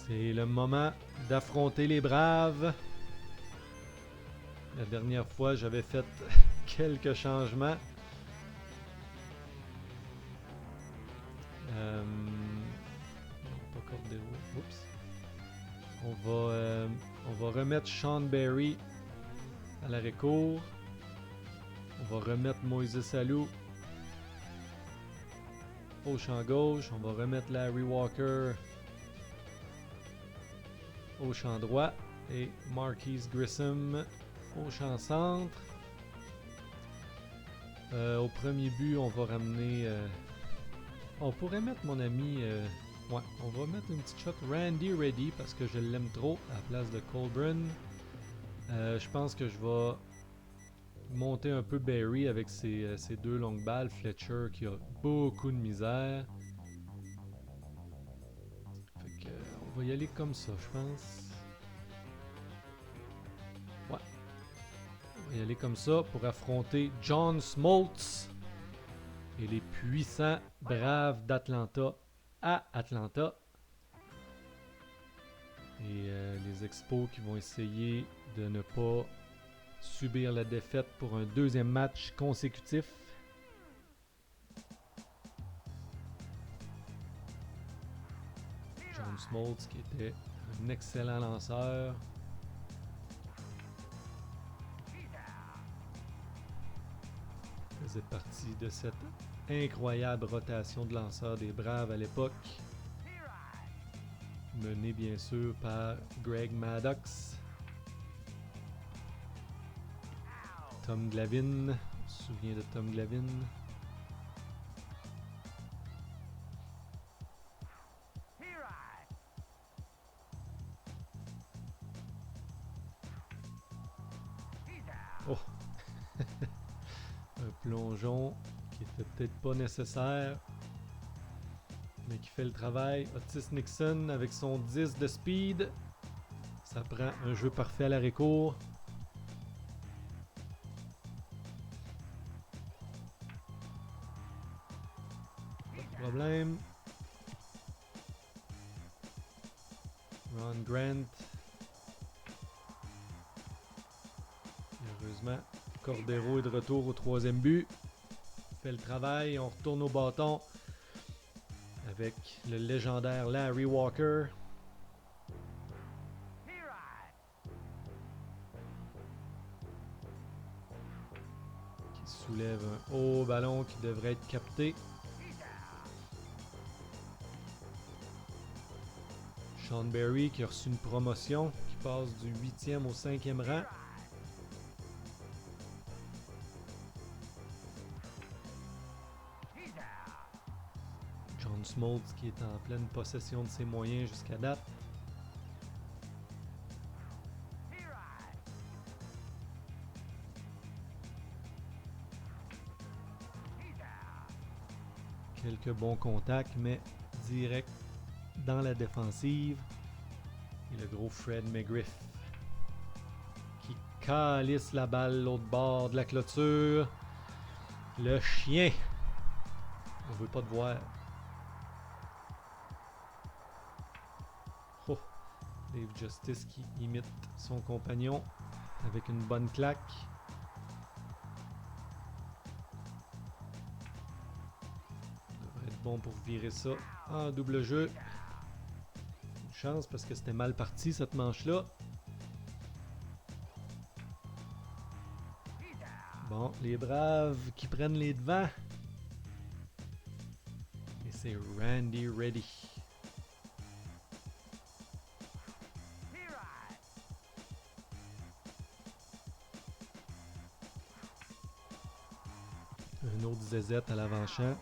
C'est le moment d'affronter les braves. La dernière fois, j'avais fait quelques changements. Non, pas Cordero. Oups. On va remettre Sean Berry à l'arrêt-court. On va remettre Moïse Salou au champ gauche. On va remettre Larry Walker au champ droit. Et Marquise Grissom au champ centre. Au premier but, on va ramener... on pourrait mettre mon ami... ouais, on va mettre une petite shot Randy Reddy parce que je l'aime trop à la place de Colburn. Je pense que je vais monter un peu Barry avec ses deux longues balles. Fletcher qui a beaucoup de misère. Fait que, on va y aller comme ça, je pense. Ouais. On va y aller comme ça pour affronter John Smoltz et les puissants Braves d'Atlanta à Atlanta. Et les Expos qui vont essayer de ne pas subir la défaite pour un deuxième match consécutif. John Smoltz qui était un excellent lanceur. Faisait partie de cette incroyable rotation de lanceurs des Braves à l'époque. Mené bien sûr par Greg Maddux. Tom Glavine. On se souvient de Tom Glavine. Oh! Un plongeon qui était peut-être pas nécessaire, mais qui fait le travail. Otis Nixon avec son 10 de speed. Ça prend un jeu parfait à l'arrêt-court. Pas de problème. Ron Grant. Heureusement, Cordero est de retour au troisième but. Fait le travail. On retourne au bâton avec le légendaire Larry Walker. Qui soulève un haut ballon qui devrait être capté. Sean Berry qui a reçu une promotion, qui passe du 8e au 5e rang. John Smoltz qui est en pleine possession de ses moyens jusqu'à date. Quelques bons contacts, mais direct dans la défensive. Et le gros Fred McGriff qui calisse la balle l'autre bord de la clôture. Le chien. On veut pas te voir. Oh. Dave Justice qui imite son compagnon avec une bonne claque. Devrait être bon pour virer ça en double jeu. Une chance parce que c'était mal parti cette manche-là. Bon, les Braves qui prennent les devants. Et c'est Randy Reddy. Un autre zézette à l'avant-champ.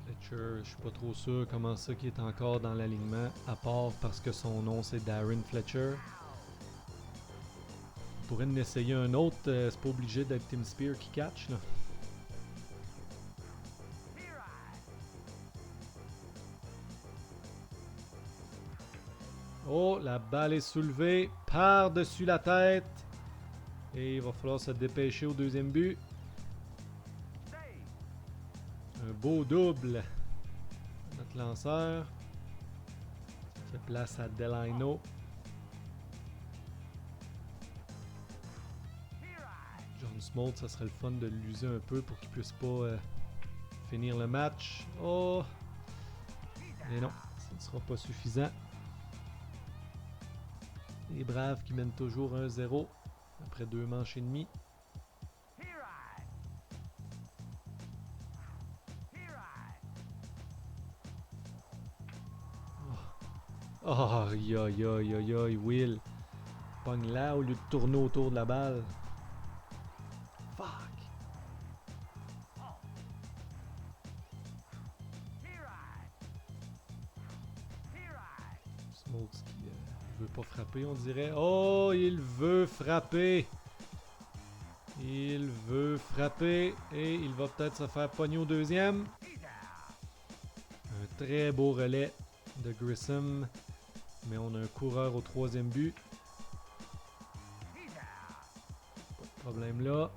Fletcher, je suis pas trop sûr comment ça qui est encore dans l'alignement, à part parce que son nom c'est Darren Fletcher. On pourrait en essayer un autre, c'est pas obligé d'être Tim Spear qui catch là. Oh, la balle est soulevée par-dessus la tête. Et il va falloir se dépêcher au deuxième but. Un beau double. Notre lanceur. Ça fait place à Delino. John Smoltz, ça serait le fun de l'user un peu pour qu'il puisse pas finir le match. Oh! Mais non, ça ne sera pas suffisant. Les Braves qui mènent toujours 1-0 après 2 manches et demie. Oh, aïe aïe aïe aïe aïe, Will. Pogne là au lieu de tourner autour de la balle. Fuck. Smokes qui veut pas frapper, on dirait. Oh, il veut frapper. Il veut frapper et il va peut-être se faire pogner au deuxième. Un très beau relais de Grissom. Mais on a un coureur au troisième but. Pas de problème là.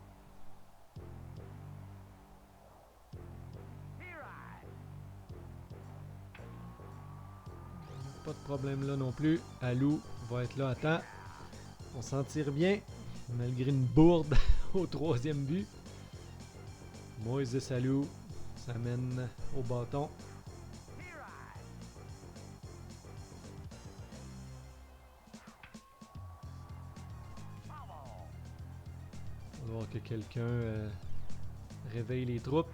Pas de problème là non plus. Alou va être là à temps. On s'en tire bien. Malgré une bourde au troisième but. Moïse Alou s'amène au bâton. Il va falloir que quelqu'un réveille les troupes.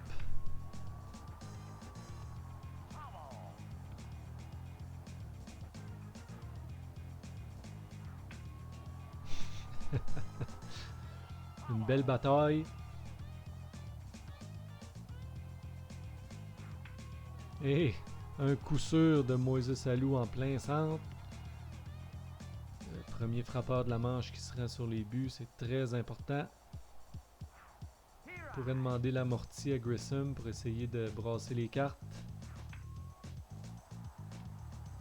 Une belle bataille. Et un coup sûr de Moïse Alou en plein centre. Le premier frappeur de la manche qui se rend sur les buts, c'est très important. On pourrait demander l'amorti à Grissom pour essayer de brasser les cartes.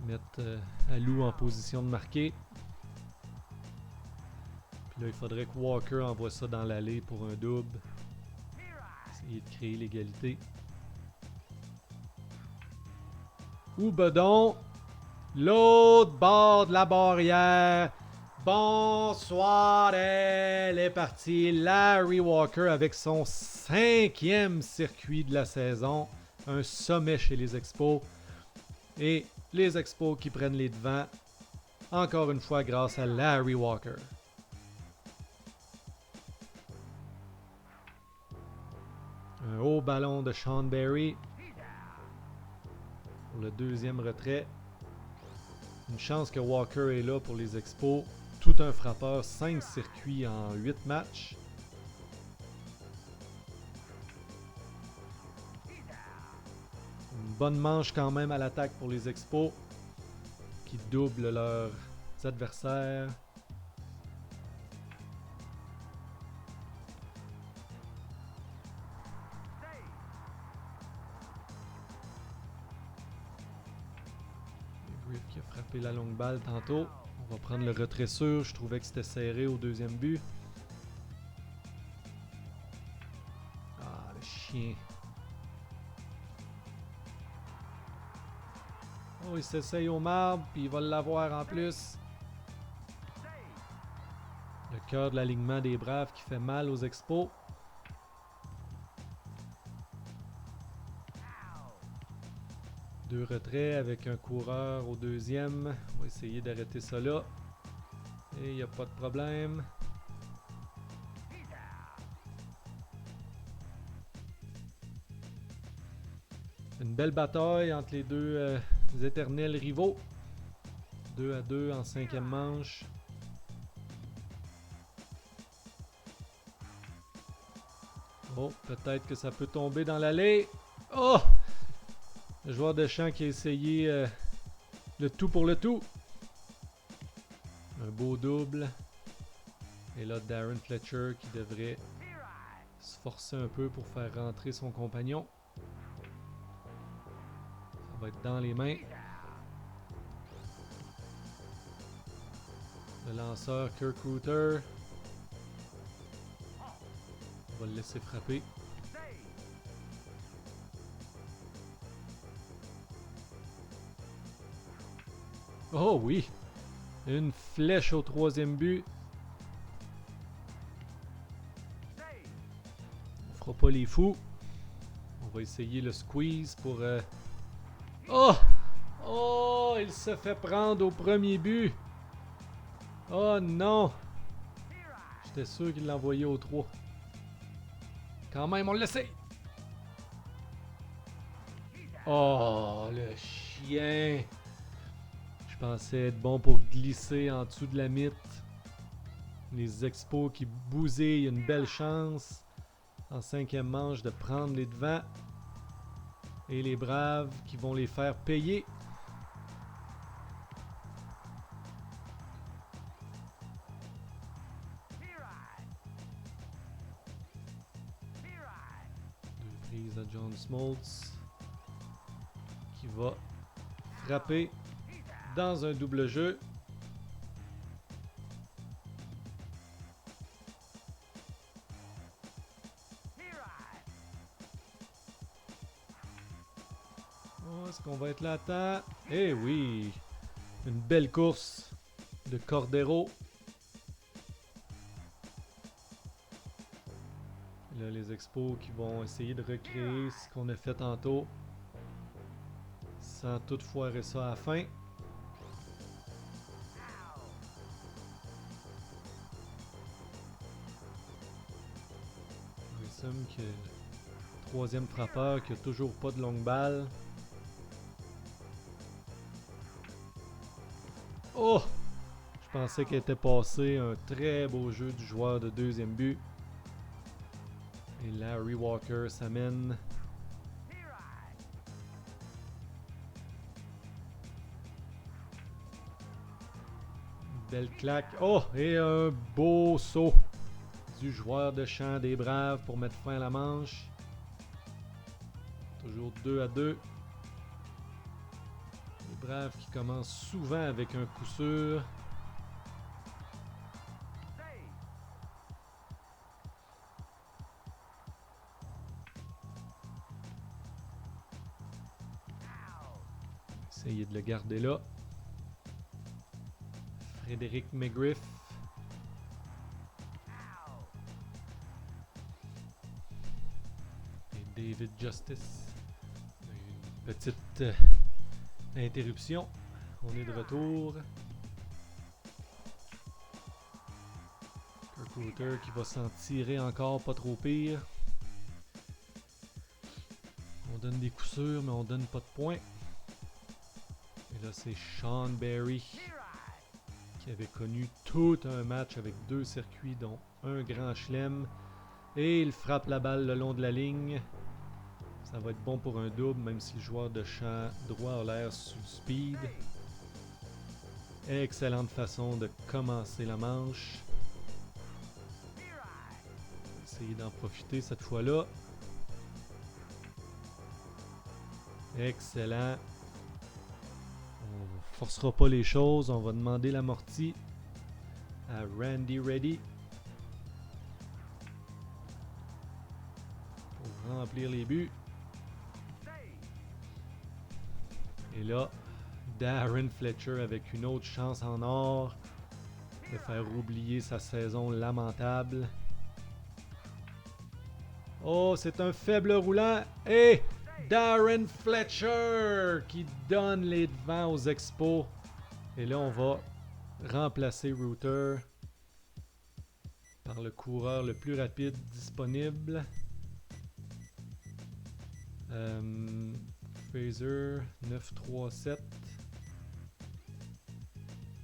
Mettre Alou en position de marquer. Puis là, il faudrait que Walker envoie ça dans l'allée pour un double. Essayer de créer l'égalité. Ou bedon. L'autre bord de la barrière. Bonsoir, elle est partie. Larry Walker avec son 5e circuit de la saison. Un sommet chez les Expos. Et les Expos qui prennent les devants. Encore une fois grâce à Larry Walker. Un haut ballon de Sean Berry. Pour le deuxième retrait. Une chance que Walker est là pour les Expos. Tout un frappeur, 5 circuits en 8 matchs. Une bonne manche quand même à l'attaque pour les Expos. Qui doublent leurs adversaires. Griff qui a frappé la longue balle tantôt. On va prendre le retrait sûr. Je trouvais que c'était serré au deuxième but. Ah, le chien. Oh, il s'essaye au marbre, puis il va l'avoir en plus. Le cœur de l'alignement des Braves qui fait mal aux Expos. Deux retraits avec un coureur au deuxième. On va essayer d'arrêter ça là. Et il n'y a pas de problème. Une belle bataille entre les deux éternels rivaux. 2-2 en 5e manche. Oh, peut-être que ça peut tomber dans l'allée. Oh! Le joueur de champ qui a essayé le tout pour le tout. Un beau double. Et là, Darren Fletcher qui devrait se forcer un peu pour faire rentrer son compagnon. Ça va être dans les mains. Le lanceur Kirk Reuter. On va le laisser frapper. Oh oui! Une flèche au troisième but. On fera pas les fous. On va essayer le squeeze pour... Oh! Oh! Il se fait prendre au premier but. Oh non! J'étais sûr qu'il l'envoyait au 3. Quand même, on l'essaye! Oh, le chien! Je pensais être bon pour glisser en dessous de la mythe. Les Expos qui bousillent une belle chance en 5e manche de prendre les devants. Et les Braves qui vont les faire payer. Deux prises à John Smoltz qui va frapper dans un double jeu. Oh, est-ce qu'on va être là à temps? Eh oui! Une belle course de Cordero. Et là, les Expos qui vont essayer de recréer ce qu'on a fait tantôt. Sans tout foirer ça à la fin. Grissom qui est le troisième frappeur qui a toujours pas de longue balle. Oh! Je pensais qu'il était passé un très beau jeu du joueur de deuxième but. Et Larry Walker s'amène. Belle claque. Oh! Et un beau saut du joueur de champ des Braves pour mettre fin à la manche. Toujours 2-2. Les Braves qui commencent souvent avec un coup sûr. Essayez de le garder là. Frédéric McGriff. Et David Justice. Une petite interruption. On est de retour. Kirk Rooter qui va s'en tirer encore pas trop pire. On donne des coups sûrs, mais on donne pas de points. Et là, c'est Sean Barry qui avait connu tout un match avec 2 circuits, dont un grand chelem. Et il frappe la balle le long de la ligne. Ça va être bon pour un double, même si le joueur de champ droit a l'air sous speed. Excellente façon de commencer la manche. On va essayer d'en profiter cette fois-là. Excellent. On forcera pas les choses. On va demander l'amorti à Randy Ready pour remplir les buts. Et là, Darren Fletcher avec une autre chance en or de faire oublier sa saison lamentable. Oh, c'est un faible roulant. Et Darren Fletcher qui donne les devants aux Expos. Et là, on va remplacer Rooter par le coureur le plus rapide disponible. Fraser 937.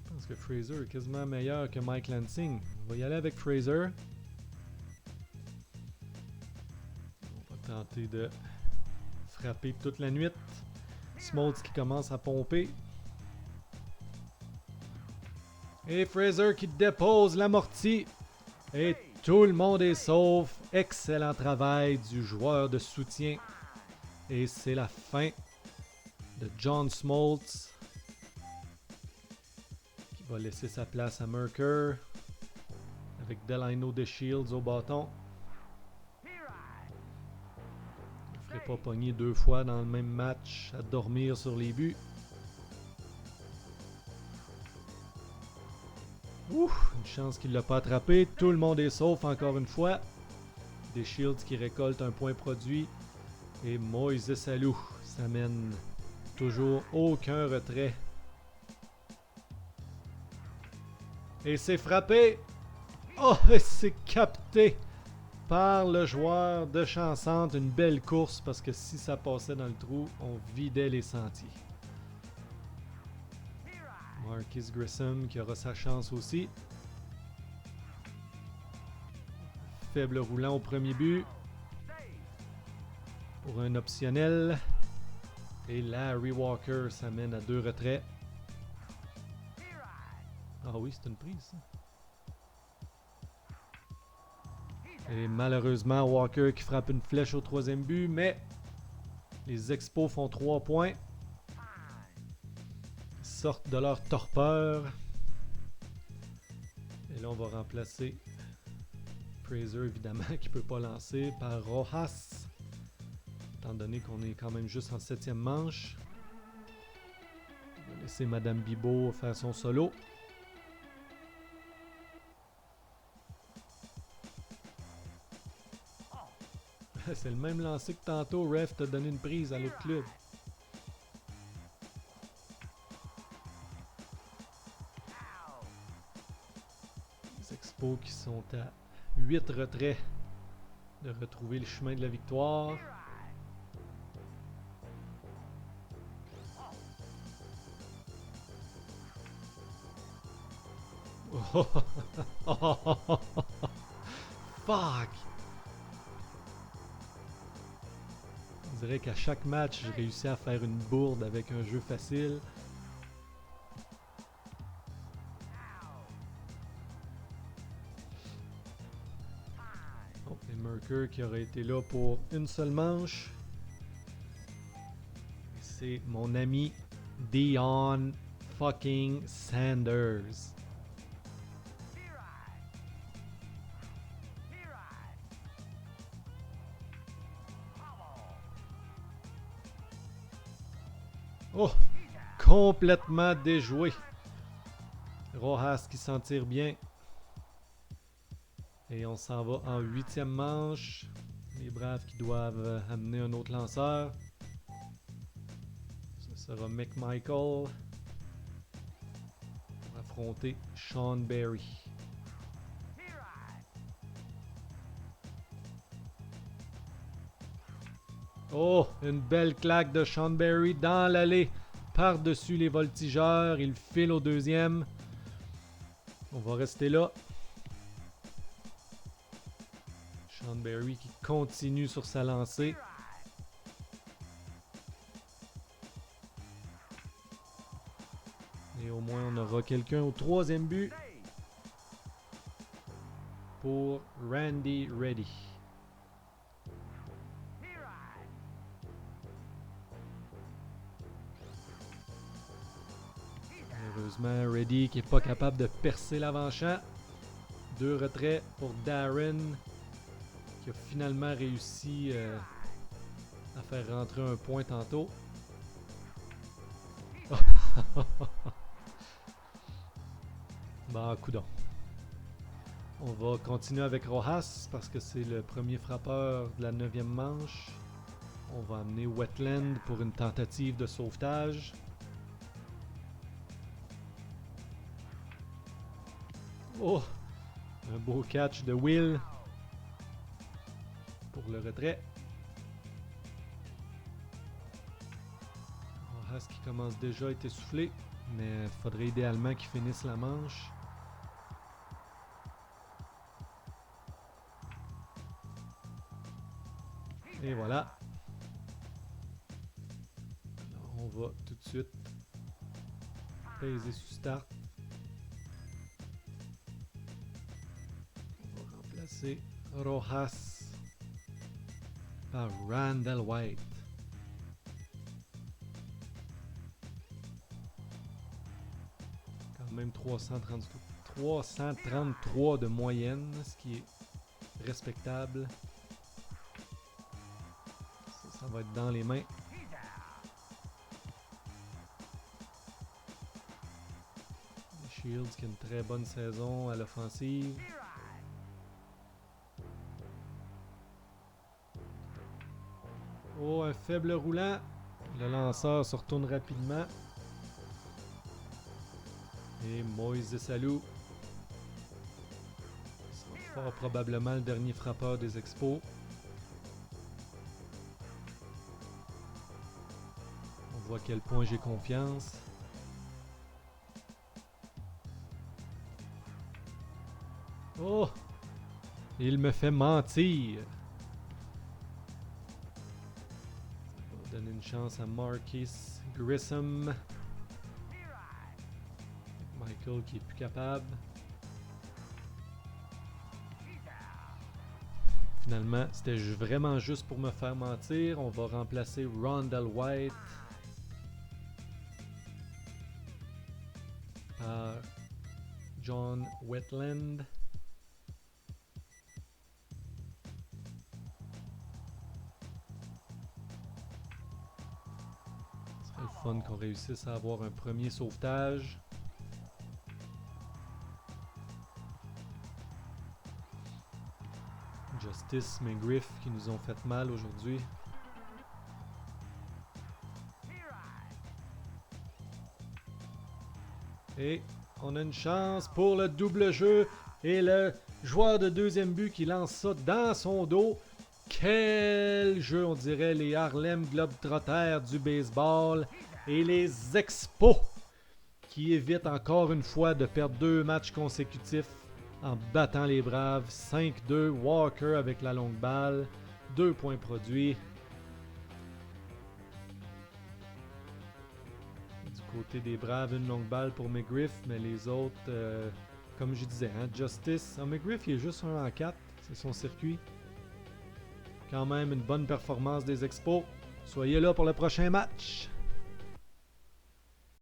Je pense que Fraser est quasiment meilleur que Mike Lansing. On va y aller avec Fraser. On va tenter de frapper toute la nuit. Smoltz qui commence à pomper. Et Fraser qui dépose l'amorti. Et tout le monde est sauf. Excellent travail du joueur de soutien. Et c'est la fin de John Smoltz qui va laisser sa place à Mercer avec Delino DeShields au bâton. ferai pas pogner 2 fois dans le même match à dormir sur les buts. Ouf, une chance qu'il l'a pas attrapé. Tout le monde est sauf encore une fois. Des Shields qui récoltent un point produit. Et Moïse Salou s'amène toujours aucun retrait. Et c'est frappé. Oh, et c'est capté par le joueur de Chansante. Une belle course parce que si ça passait dans le trou, on vidait les sentiers. Marquis Grissom qui aura sa chance aussi. Faible roulant au premier but. Pour un optionnel. Et Larry Walker s'amène à 2 retraits. Ah oui, c'est une prise ça. Et malheureusement, Walker qui frappe une flèche au 3e but, mais les Expos font 3 points. Ils sortent de leur torpeur. Et là, on va remplacer Fraser, évidemment, qui ne peut pas lancer, par Rojas. Étant donné qu'on est quand même juste en 7e manche. On va laisser Madame Bibo faire son solo. C'est le même lancer que tantôt. Ref t'a donné une prise à l'autre club. Les Expos qui sont à 8 retraits de retrouver le chemin de la victoire. Oh. Fuck! On dirait qu'à chaque match, j'ai réussi à faire une bourde avec un jeu facile. Oh, et Merker qui aurait été là pour une seule manche. C'est mon ami Dion fucking Sanders. Oh! Complètement déjoué. Rojas qui s'en tire bien. Et on s'en va en 8e manche. Les Braves qui doivent amener un autre lanceur. Ce sera McMichael pour affronter Sean Berry. Oh, une belle claque de Sean Berry dans l'allée, par-dessus les voltigeurs. Il file au 2e. On va rester là. Sean Berry qui continue sur sa lancée. Et au moins, on aura quelqu'un au 3e but pour Randy Reddy. Malheureusement, Reddy qui n'est pas capable de percer l'avant-champ. 2 retraits pour Darren qui a finalement réussi à faire rentrer un point tantôt. Bah, coudonc. On va continuer avec Rojas parce que c'est le premier frappeur de la 9e manche. On va amener Wetland pour une tentative de sauvetage. Oh! Un beau catch de Will pour le retrait. Rojas qui commence déjà à être essoufflé, mais il faudrait idéalement qu'il finisse la manche. Et voilà. Alors on va tout de suite peser sous start. On va remplacer Rojas par Randall White. Quand même 333 de moyenne, ce qui est respectable. Ça va être dans les mains. Les Shields qui a une très bonne saison à l'offensive. Oh, un faible roulant. Le lanceur se retourne rapidement. Et Moïse Salou. C'est fort probablement le dernier frappeur des Expos. On voit à quel point j'ai confiance. Oh! Il me fait mentir. Ça va donner une chance à Marquis Grissom. Michael qui est plus capable. Finalement, c'était vraiment juste pour me faire mentir. On va remplacer Rondell White par John Wetland. Ce serait le fun qu'on réussisse à avoir un premier sauvetage. Justice, McGriff qui nous ont fait mal aujourd'hui. Et on a une chance pour le double jeu. Et le joueur de deuxième but qui lance ça dans son dos. Quel jeu, on dirait les Harlem Globetrotters du baseball. Et les Expos qui évitent encore une fois de perdre 2 matchs consécutifs en battant les Braves. 5-2, Walker avec la longue balle. 2 points produits. Du côté des Braves, une longue balle pour McGriff, mais les autres, comme je disais, hein, Justice. McGriff, il est juste 1 en 4, c'est son circuit. Quand même une bonne performance des Expos. Soyez là pour le prochain match.